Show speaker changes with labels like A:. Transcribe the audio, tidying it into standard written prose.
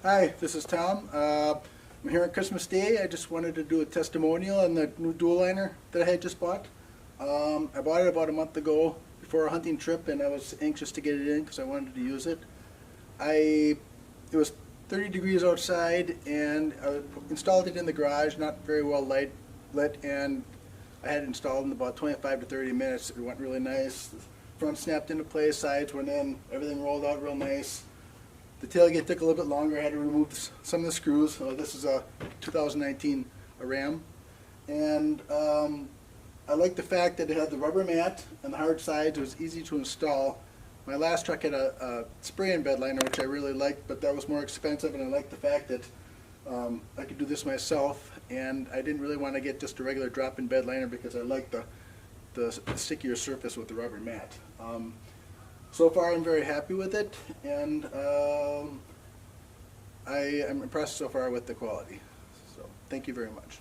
A: Hi, this is Tom. I'm here on Christmas Day. I just wanted to do a testimonial on the new DualLiner that I had just bought. I bought it about a month ago before a hunting trip, and I was anxious to get it in because I wanted to use it. It was 30 degrees outside, and I installed it in the garage, not very well lit, and I had it installed in about 25 to 30 minutes. It went really nice. The front snapped into place, sides went in, everything rolled out real nice. The tailgate took a little bit longer. I had to remove some of the screws. This is a 2019 Ram. And I like the fact that it had the rubber mat and the hard sides. It was easy to install. My last truck had a spray-in bed liner, which I really liked, but that was more expensive, and I liked the fact that I could do this myself, and I didn't really want to get just a regular drop-in bed liner because I liked the stickier surface with the rubber mat. So far, I'm very happy with it, and I am impressed so far with the quality. So, thank you very much.